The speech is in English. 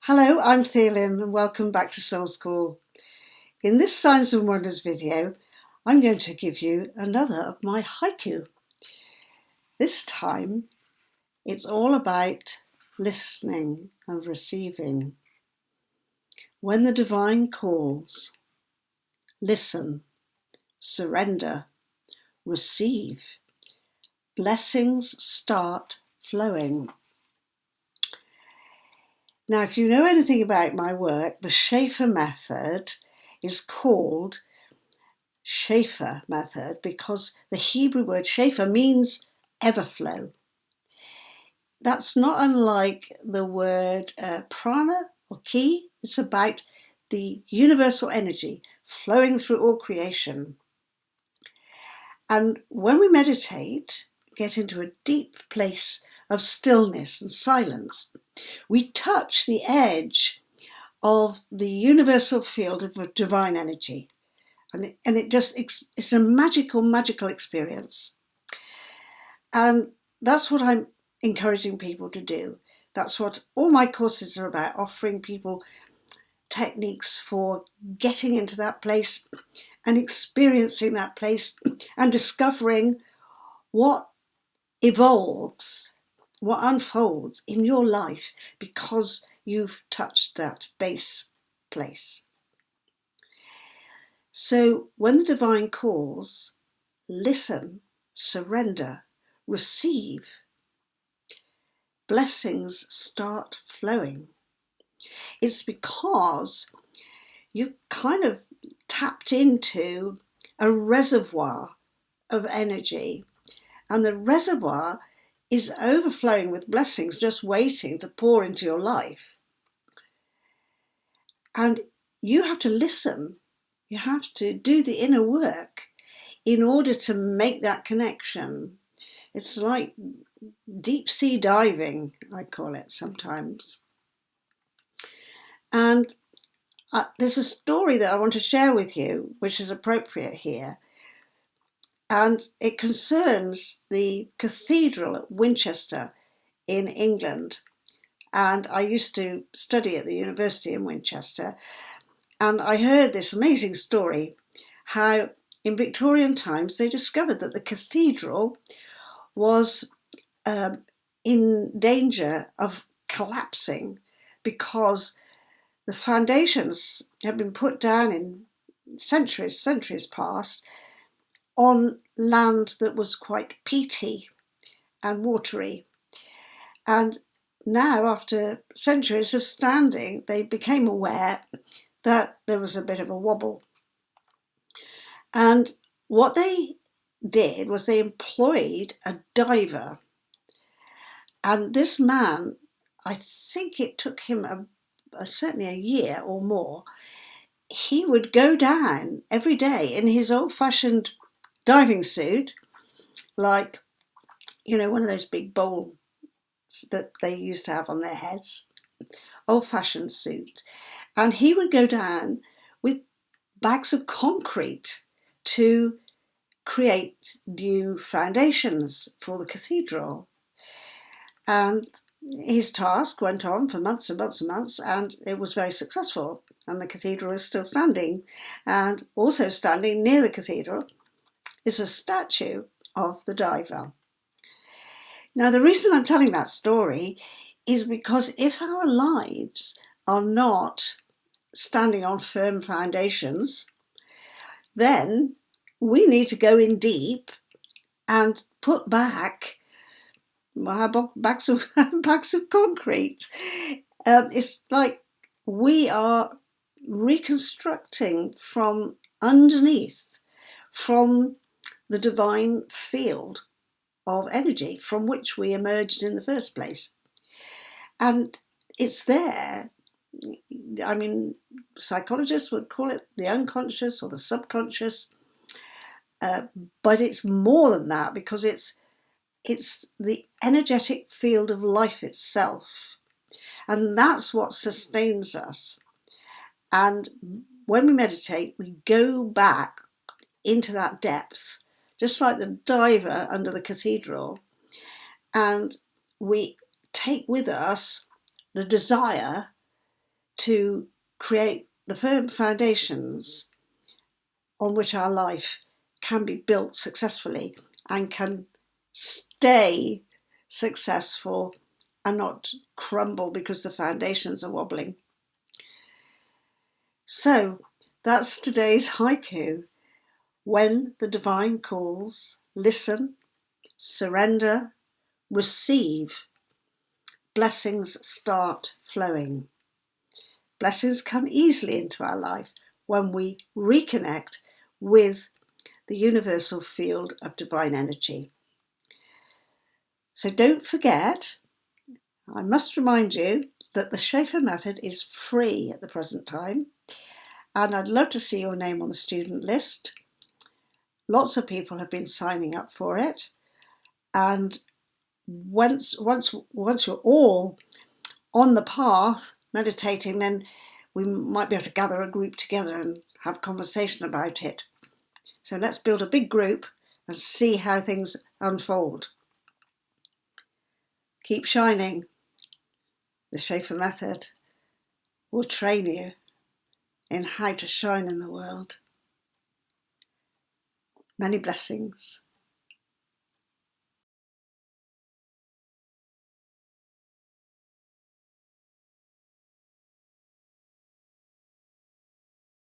Hello, I'm Theolyn and welcome back to SoulSchool. In this Signs and Wonders video, I'm going to give you another of my haiku. This time, it's all about listening and receiving. When the divine calls, listen, surrender, receive. Blessings start flowing. Now, if you know anything about my work, the SHEFA method is called SHEFA method because the Hebrew word SHEFA means everflow. That's not unlike the word prana or ki. It's about the universal energy flowing through all creation. And when we meditate, get into a deep place of stillness and silence, we touch the edge of the universal field of divine energy. And it's a magical experience. And that's what I'm encouraging people to do. That's what all my courses are about, offering people techniques for getting into that place and experiencing that place and discovering what evolves, what unfolds in your life because you've touched that base place. So when the divine calls, listen, surrender, receive. Blessings start flowing. It's because you kind of tapped into a reservoir of energy, and the reservoir is overflowing with blessings just waiting to pour into your life. And you have to listen. You have to do the inner work in order to make that connection. It's like deep sea diving, I call it sometimes. And there's a story that I want to share with you, which is appropriate here. And it concerns the cathedral at Winchester in England. And I used to study at the university in Winchester. And I heard this amazing story, how in Victorian times they discovered that the cathedral was in danger of collapsing because the foundations had been put down in centuries past on land that was quite peaty and watery. And now, after centuries of standing, they became aware that there was a bit of a wobble. And what they did was they employed a diver. And this man, I think it took him certainly a year or more, he would go down every day in his old-fashioned diving suit, like, one of those big bowls that they used to have on their heads, old-fashioned suit. And he would go down with bags of concrete to create new foundations for the cathedral. And his task went on for months and months and months, and it was very successful. And the cathedral is still standing. And also standing near the cathedral is a statue of the diver. Now, the reason I'm telling that story is because if our lives are not standing on firm foundations, then we need to go in deep and put back bags of concrete. It's like we are reconstructing from underneath, from the divine field of energy from which we emerged in the first place. And it's there. I mean, psychologists would call it the unconscious or the subconscious, but it's more than that because it's the energetic field of life itself. And that's what sustains us. And when we meditate, we go back into that depths, just like the diver under the cathedral, and we take with us the desire to create the firm foundations on which our life can be built successfully and can stay successful and not crumble because the foundations are wobbling. So that's today's haiku. When the divine calls, listen, surrender, receive. Blessings start flowing. Blessings come easily into our life when we reconnect with the universal field of divine energy. So don't forget, I must remind you that the SHEFA method is free at the present time, and I'd love to see your name on the student list. Lots of people have been signing up for it, and once you're all on the path meditating, then we might be able to gather a group together and have a conversation about it. So let's build a big group and see how things unfold. Keep shining. The SHEFA method will train you in how to shine in the world. Many blessings.